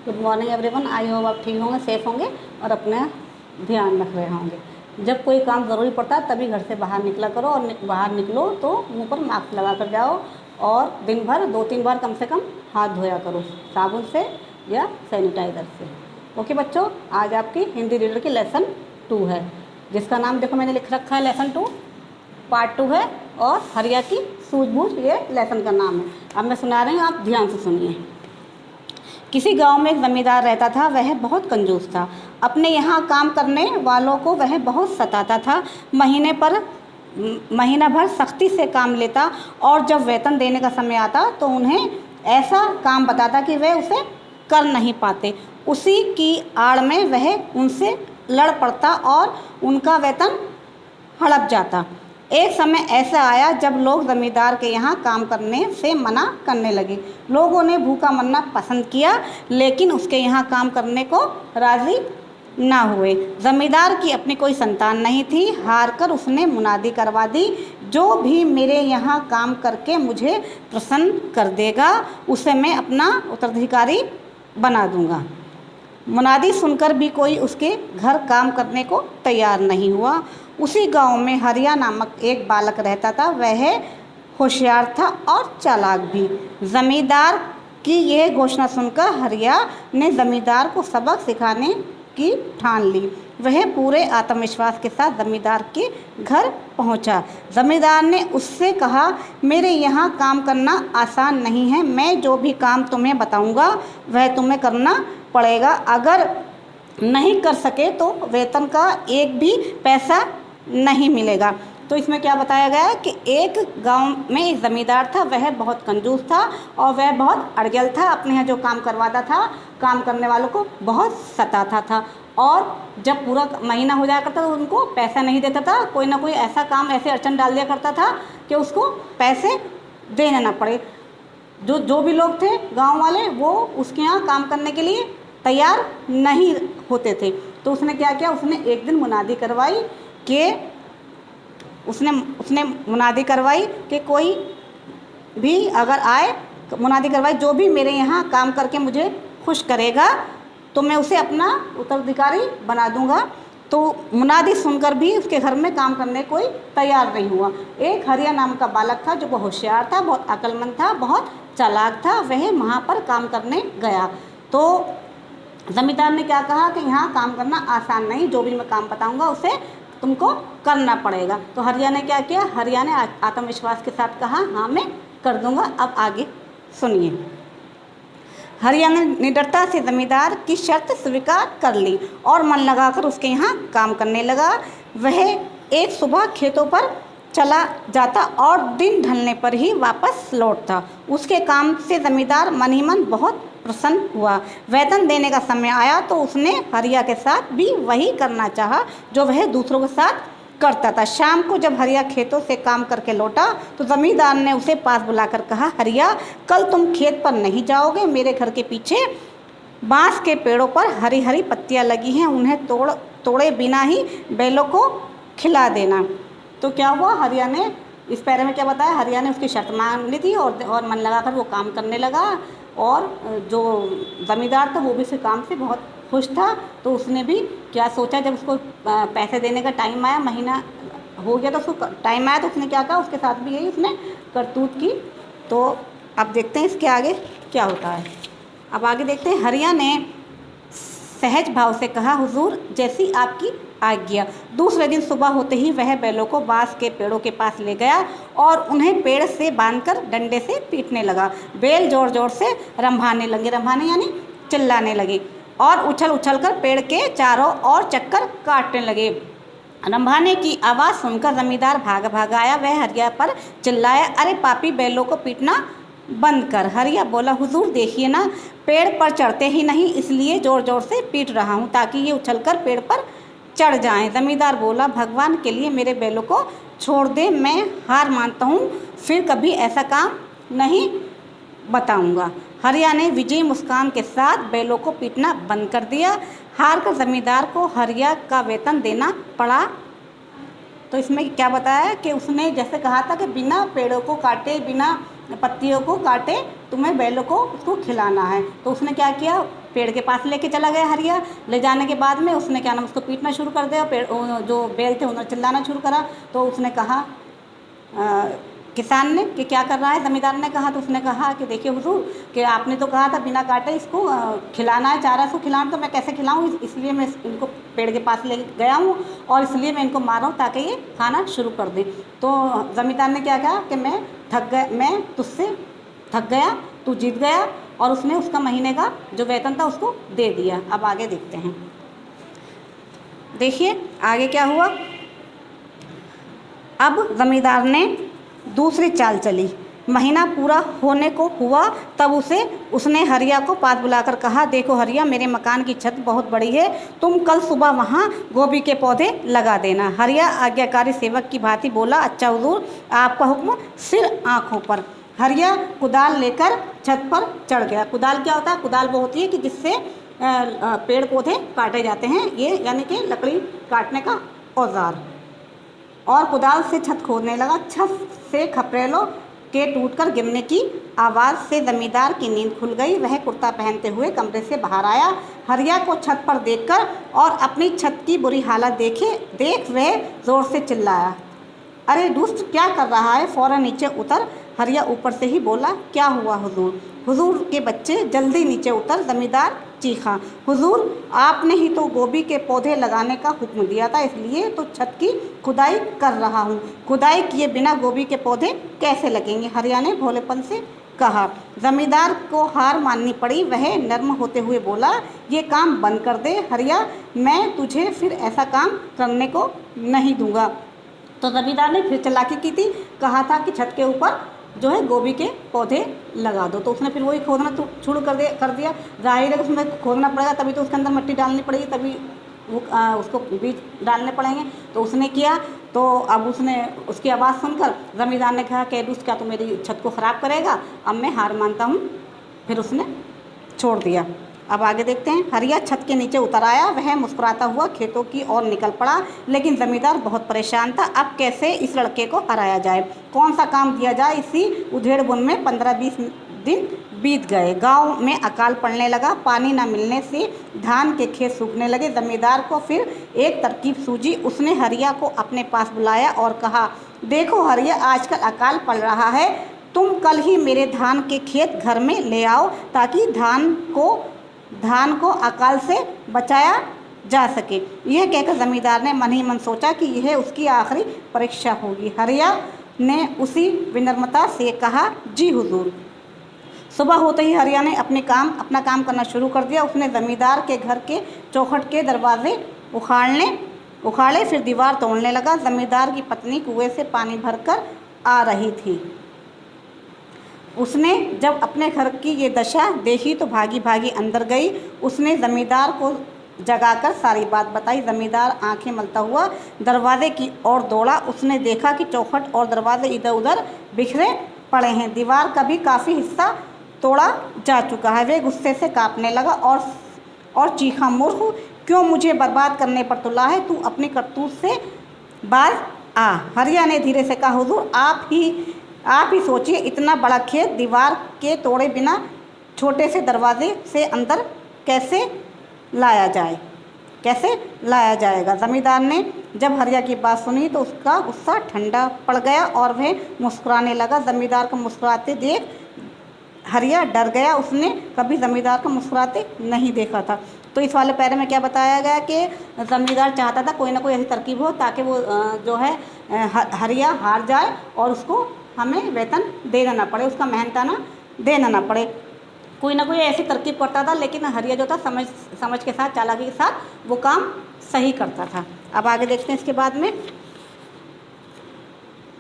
Good morning everyone. I hope आप ठीक होंगे, सेफ होंगे और अपना ध्यान रख रहे होंगे। जब कोई काम ज़रूरी पड़ता है तभी घर से बाहर निकला करो, और बाहर निकलो तो मुंह पर मास्क लगा कर जाओ, और दिन भर 2-3 बार कम से कम हाथ धोया करो साबुन से या सैनिटाइज़र से। ओके बच्चों, आज आपकी हिंदी रीडर की लेसन 2 है, जिसका नाम देखो मैंने लिख रखा है लेसन 2 पार्ट 2 है, और हरिया की सूझबूझ ये लेसन का नाम है। अब मैं सुना रही हूँ, आप ध्यान से सुनिए। किसी गांव में एक ज़मींदार रहता था। वह बहुत कंजूस था। अपने यहाँ काम करने वालों को वह बहुत सताता था। महीना भर सख्ती से काम लेता, और जब वेतन देने का समय आता तो उन्हें ऐसा काम बताता कि वे उसे कर नहीं पाते। उसी की आड़ में वह उनसे लड़ पड़ता और उनका वेतन हड़प जाता। एक समय ऐसा आया जब लोग ज़मींदार के यहाँ काम करने से मना करने लगे। लोगों ने भूखा मरना पसंद किया, लेकिन उसके यहाँ काम करने को राज़ी ना हुए। ज़मींदार की अपनी कोई संतान नहीं थी। हार कर उसने मुनादी करवा दी, जो भी मेरे यहाँ काम करके मुझे प्रसन्न कर देगा उसे मैं अपना उत्तराधिकारी बना दूँगा। मुनादी सुनकर भी कोई उसके घर काम करने को तैयार नहीं हुआ। उसी गांव में हरिया नामक एक बालक रहता था। वह होशियार था और चालाक भी। ज़मींदार की यह घोषणा सुनकर हरिया ने ज़मींदार को सबक सिखाने की ठान ली। वह पूरे आत्मविश्वास के साथ ज़मींदार के घर पहुंचा। ज़मींदार ने उससे कहा, मेरे यहाँ काम करना आसान नहीं है। मैं जो भी काम तुम्हें बताऊंगा वह तुम्हें करना पड़ेगा। अगर नहीं कर सके तो वेतन का एक भी पैसा नहीं मिलेगा। तो इसमें क्या बताया गया है कि एक गांव में एक ज़मींदार था। वह बहुत कंजूस था और वह बहुत अड़गल था। अपने यहाँ जो काम करवाता था, काम करने वालों को बहुत सताता था, और जब पूरा महीना हो जाया करता तो उनको पैसा नहीं देता था। कोई ना कोई ऐसा काम, ऐसे अड़चन डाल दिया करता था कि उसको पैसे देने ना पड़े। जो भी लोग थे गाँव वाले, वो उसके यहाँ काम करने के लिए तैयार नहीं होते थे। तो उसने क्या किया, उसने एक दिन मुनादी करवाई कि उसने मुनादी करवाई कि कोई भी अगर आए, मुनादी करवाई जो भी मेरे यहाँ काम करके मुझे खुश करेगा तो मैं उसे अपना उत्तराधिकारी बना दूंगा। तो मुनादी सुनकर भी उसके घर में काम करने कोई तैयार नहीं हुआ। एक हरिया नाम का बालक था जो बहुत होशियार था, बहुत अक्लमंद था, बहुत चालाक था। वह वहाँ पर काम करने गया तो ज़मींदार ने क्या कहा कि यहाँ काम करना आसान नहीं, जो भी मैं काम बताऊंगा उसे तुमको करना पड़ेगा। तो हरिया ने क्या किया, हरिया ने आत्मविश्वास के साथ कहा, हाँ मैं कर दूंगा। अब आगे सुनिए। हरिया ने निडरता से ज़मींदार की शर्त स्वीकार कर ली और मन लगाकर उसके यहाँ काम करने लगा। वह एक सुबह खेतों पर चला जाता और दिन ढलने पर ही वापस लौटता। उसके काम से ज़मींदार मन ही मन बहुत प्रसन्न हुआ। वेतन देने का समय आया तो उसने हरिया के साथ भी वही करना चाहा जो वह दूसरों के साथ करता था। शाम को जब हरिया खेतों से काम करके लौटा तो ज़मींदार ने उसे पास बुलाकर कहा, हरिया कल तुम खेत पर नहीं जाओगे। मेरे घर के पीछे बांस के पेड़ों पर हरी हरी पत्तियां लगी हैं, उन्हें तोड़े बिना ही बैलों को खिला देना। तो क्या हुआ, हरिया ने इस पैरे में क्या बताया, हरिया ने उसकी शर्त मान ली थी और मन लगाकर वो काम करने लगा। और जो ज़मींदार था वो भी उसके काम से बहुत खुश था। तो उसने भी क्या सोचा, जब उसको पैसे देने का टाइम आया, महीना हो गया तो उसको टाइम आया, तो उसने क्या कहा, उसके साथ भी यही उसने करतूत की। तो अब देखते हैं इसके आगे क्या होता है। अब आगे देखते हैं। हरिया ने सहज भाव से कहा, हुजूर जैसी आपकी आज्ञा। दूसरे दिन सुबह होते ही वह बैलों को बांस के पेड़ों के पास ले गया और उन्हें पेड़ से बांधकर डंडे से पीटने लगा। बैल जोर जोर से रंभाने लगे, रंभाने यानी चिल्लाने लगे, और उछल उछल कर पेड़ के चारों ओर चक्कर काटने लगे। रंभाने की आवाज़ सुनकर ज़मींदार भाग आया। वह हरिया पर चिल्लाया, अरे पापी, बैलों को पीटना बंद कर। हरिया बोला, हुजूर देखिए ना, पेड़ पर चढ़ते ही नहीं, इसलिए ज़ोर ज़ोर से पीट रहा हूँ ताकि ये उछलकर पेड़ पर चढ़ जाएं। ज़मींदार बोला, भगवान के लिए मेरे बैलों को छोड़ दे, मैं हार मानता हूँ, फिर कभी ऐसा काम नहीं बताऊँगा। हरिया ने विजयी मुस्कान के साथ बैलों को पीटना बंद कर दिया। हार कर ज़मींदार को हरिया का वेतन देना पड़ा। तो इसमें क्या बताया कि उसने जैसे कहा था कि बिना पेड़ों को काटे, बिना पत्तियों को काटे तुम्हें बैलों को उसको खिलाना है। तो उसने क्या किया, पेड़ के पास लेके चला गया हरिया। ले जाने के बाद में उसने क्या नाम उसको पीटना शुरू कर दिया। पेड़ जो बैल थे उन्होंने चिल्लाना शुरू करा। तो उसने कहा किसान ने कि क्या कर रहा है, ज़मींदार ने कहा। तो उसने कहा कि देखिए हुजूर कि आपने तो कहा था बिना काटे इसको खिलाना है, चारा इसको खिलाना, तो मैं कैसे खिलाऊँ, इसलिए मैं इनको पेड़ के पास ले गया हूँ और इसलिए मैं इनको मार रहा हूँ ताकि ये खाना शुरू कर दें। तो ज़मींदार ने क्या कहा कि मैं तुझसे थक गया, तू जीत गया, और उसने उसका महीने का जो वेतन था उसको दे दिया। अब आगे देखते हैं। देखिए आगे क्या हुआ। अब ज़मींदार ने दूसरी चाल चली। महीना पूरा होने को हुआ तब उसने हरिया को पास बुलाकर कहा, देखो हरिया, मेरे मकान की छत बहुत बड़ी है, तुम कल सुबह वहाँ गोभी के पौधे लगा देना। हरिया आज्ञाकारी सेवक की भांति बोला, अच्छा हुजूर, आपका हुक्म सिर आँखों पर। हरिया कुदाल लेकर छत पर चढ़ गया। कुदाल क्या होता है? कुदाल वो होती है कि जिससे पेड़ पौधे काटे जाते हैं, ये यानी कि लकड़ी काटने का औजार। और कुदाल से छत खोदने लगा। छत से खपरेलों के टूटकर गिरने की आवाज़ से ज़मींदार की नींद खुल गई। वह कुर्ता पहनते हुए कमरे से बाहर आया। हरिया को छत पर देखकर और अपनी छत की बुरी हालत देख वह ज़ोर से चिल्लाया, अरे दुष्ट, क्या कर रहा है, फ़ौरन नीचे उतर। हरिया ऊपर से ही बोला, क्या हुआ हुजूर? हुजूर के बच्चे, जल्दी नीचे उतर। ज़मींदार चीखा, हुजूर, आपने ही तो गोभी के पौधे लगाने का हुक्म दिया था, इसलिए तो छत की खुदाई कर रहा हूँ। खुदाई किए बिना गोभी के पौधे कैसे लगेंगे? हरिया ने भोलेपन से कहा। ज़मींदार को हार माननी पड़ी। वह नर्म होते हुए बोला, ये काम बंद कर दे हरिया, मैं तुझे फिर ऐसा काम करने को नहीं दूंगा। तो ज़मींदार ने फिर चालाकी की थी, कहा था कि छत के ऊपर जो है गोभी के पौधे लगा दो। तो उसने फिर वही खोदना शुरू कर दिया। जाहिर है उसमें खोदना पड़ेगा, तभी तो उसके अंदर मिट्टी डालनी पड़ेगी, तभी वो उसको बीज डालने पड़ेंगे। तो उसने किया। तो अब उसकी आवाज़ सुनकर ज़मींदार ने कहा कि दुष्ट, क्या तू मेरी छत को ख़राब करेगा? अब मैं हार मानता हूँ। फिर उसने छोड़ दिया। अब आगे देखते हैं। हरिया छत के नीचे उतर आया। वह मुस्कुराता हुआ खेतों की ओर निकल पड़ा, लेकिन ज़मींदार बहुत परेशान था। अब कैसे इस लड़के को हराया जाए, कौन सा काम दिया जाए? इसी उधेड़-बुन में 15-20 दिन बीत गए। गांव में अकाल पड़ने लगा। पानी न मिलने से धान के खेत सूखने लगे। ज़मींदार को फिर एक तरकीब सूझी। उसने हरिया को अपने पास बुलाया और कहा, देखो हरिया, आजकल अकाल पड़ रहा है, तुम कल ही मेरे धान के खेत घर में ले आओ ताकि धान को अकाल से बचाया जा सके। यह कहकर ज़मींदार ने मन ही मन सोचा कि यह उसकी आखिरी परीक्षा होगी। हरिया ने उसी विनम्रता से कहा, जी हुजूर। सुबह होते ही हरिया ने अपना काम करना शुरू कर दिया। उसने ज़मींदार के घर के चौखट के दरवाजे उखाड़े, फिर दीवार तोड़ने लगा। ज़मींदार की पत्नी कुएं से पानी भरकर आ रही थी। उसने जब अपने घर की ये दशा देखी तो भागी भागी अंदर गई। उसने ज़मींदार को जगाकर सारी बात बताई। ज़मींदार आंखें मलता हुआ दरवाजे की ओर दौड़ा। उसने देखा कि चौखट और दरवाजे इधर उधर बिखरे पड़े हैं। दीवार का भी काफ़ी हिस्सा तोड़ा जा चुका है। वे गुस्से से कांपने लगा और चीखा, मूर्ख, क्यों मुझे बर्बाद करने पर तुला है? तू अपनी करतूत से बाज आ। हरिया ने धीरे से कहा, हुजूर, आप ही सोचिए, इतना बड़ा खेत दीवार के तोड़े बिना छोटे से दरवाजे से अंदर कैसे लाया जाएगा? ज़मींदार ने जब हरिया की बात सुनी तो उसका गुस्सा ठंडा पड़ गया और वह मुस्कुराने लगा। ज़मींदार को मुस्कुराते देख हरिया डर गया। उसने कभी ज़मींदार को मुस्कुराते नहीं देखा था। तो इस वाले पैरे में क्या बताया गया कि ज़मींदार चाहता था कोई ना कोई ऐसी तरकीब हो ताकि वो जो है हरिया हार जाए और उसको हमें वेतन देना ना पड़े, उसका मेहनताना देना ना पड़े। कोई ना कोई ऐसी तरकीब करता था, लेकिन हरिया जो था समझ के साथ, चालाकी के साथ वो काम सही करता था। अब आगे देखते हैं। इसके बाद में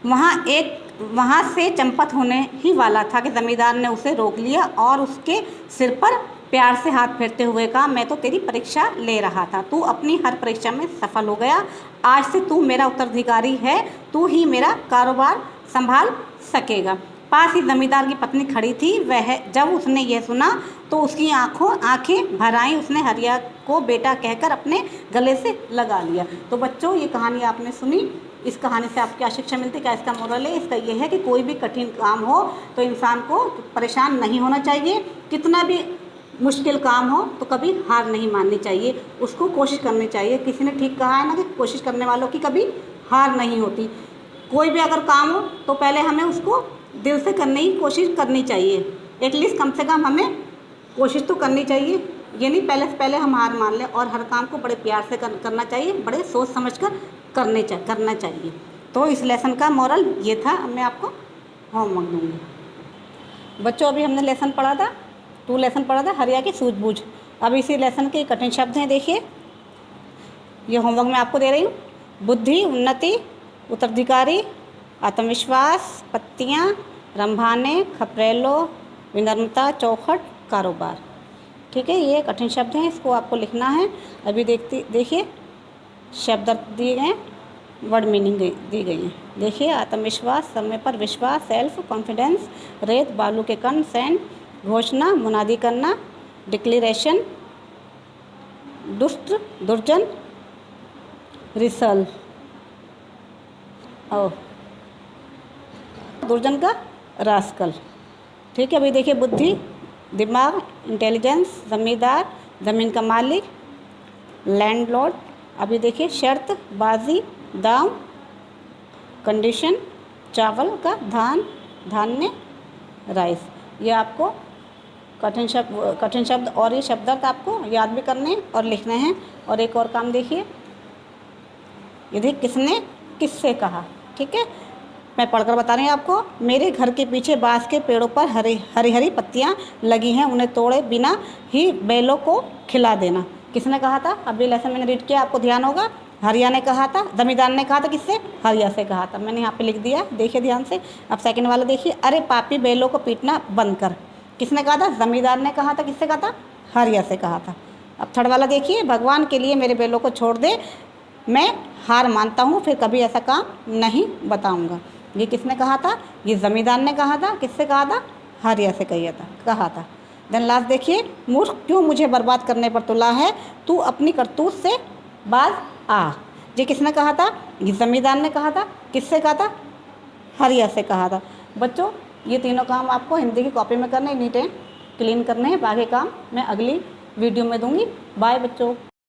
वहाँ से चंपत होने ही वाला था कि ज़मींदार ने उसे रोक लिया और उसके सिर पर प्यार से हाथ फेरते हुए कहा, मैं तो तेरी परीक्षा ले रहा था, तू अपनी हर परीक्षा में सफल हो गया। आज से तू मेरा उत्तराधिकारी है, तू ही मेरा कारोबार संभाल सकेगा। पास ही ज़मींदार की पत्नी खड़ी थी। वह जब उसने यह सुना तो उसकी आंखें भर आईं। उसने हरिया को बेटा कहकर अपने गले से लगा लिया। तो बच्चों, ये कहानी आपने सुनी। इस कहानी से आपको क्या शिक्षा मिलती है, क्या इसका मोरल है? इसका ये है कि कोई भी कठिन काम हो तो इंसान को परेशान नहीं होना चाहिए। कितना भी मुश्किल काम हो तो कभी हार नहीं माननी चाहिए, उसको कोशिश करनी चाहिए। किसी ने ठीक कहा है ना कि कोशिश करने वालों की कभी हार नहीं होती। कोई भी अगर काम हो तो पहले हमें उसको दिल से करने की कोशिश करनी चाहिए। एटलीस्ट कम से कम हमें कोशिश तो करनी चाहिए। ये नहीं पहले से पहले हम हार मान लें। और हर काम को बड़े प्यार से करना चाहिए, बड़े सोच समझ कर करना चाहिए। तो इस लेसन का मोरल ये था। अब मैं आपको होमवर्क दूँगी। बच्चों अभी हमने लेसन पढ़ा था, 2 लेसन पढ़ा था, हरिया की सूझबूझ। अब इसी लेसन के कठिन शब्द हैं, देखिए ये होमवर्क मैं आपको दे रही हूँ। बुद्धि, उन्नति, उत्तराधिकारी, आत्मविश्वास, पत्तियाँ, रंभाने, खपरेलो, विनम्रता, चौखट, कारोबार। ठीक है, ये कठिन शब्द हैं, इसको आपको लिखना है। अभी देखिए शब्द दिए गए, वर्ड मीनिंग दी गई है। देखिए आत्मविश्वास, समय पर विश्वास, सेल्फ कॉन्फिडेंस, रेत, बालू के कण, सैंड, घोषणा, मुनादी करना, डिक्लेरेशन, दुष्ट, दुर्जन, रिसल, दुर्जन का रास्कल। ठीक है, अभी देखिए बुद्धि, दिमाग, इंटेलिजेंस, जमींदार, ज़मीन का मालिक, लैंडलॉर्ड। अभी देखिए शर्त, बाजी, दाम, कंडीशन, चावल का धान, धान्य, राइस। ये आपको कठिन शब्द और ये शब्दार्थ आपको याद भी करने और लिखने हैं। और एक और काम देखिए, यदि किसने किससे कहा। ठीक है, मैं पढ़कर बता रही हूँ आपको। मेरे घर के पीछे बांस के पेड़ों पर हरी हरी पत्तियाँ लगी हैं, उन्हें तोड़े बिना ही बैलों को खिला देना। किसने कहा था? अभी लेसन मैंने रीड किया, आपको ध्यान होगा। हरिया ने कहा था, जमींदार ने कहा था। किससे? हरिया से कहा था। मैंने यहाँ पे लिख दिया, देखिए ध्यान से। अब सेकंड वाला देखिए, अरे पापी बैलों को पीटना बंद कर। किसने कहा था? जमींदार ने कहा था। किससे कहा था? हरिया से कहा था। अब थर्ड वाला देखिए, भगवान के लिए मेरे बैलों को छोड़ दे, मैं हार मानता हूँ, फिर कभी ऐसा काम नहीं बताऊँगा। ये किसने कहा था? ये जमींदार ने कहा था। किससे कहा था? हरिया से कहा था। देन लास्ट देखिए, मूर्ख क्यों मुझे बर्बाद करने पर तुला है, तू अपनी करतूत से बाज आ। ये किसने कहा था? ये जमींदार ने कहा था। किससे कहा था? हरिया से कहा था। बच्चों ये तीनों काम आपको हिंदी की कॉपी में करने, नीट एंड क्लीन करने हैं। बाकी काम मैं अगली वीडियो में दूंगी। बाय बच्चों।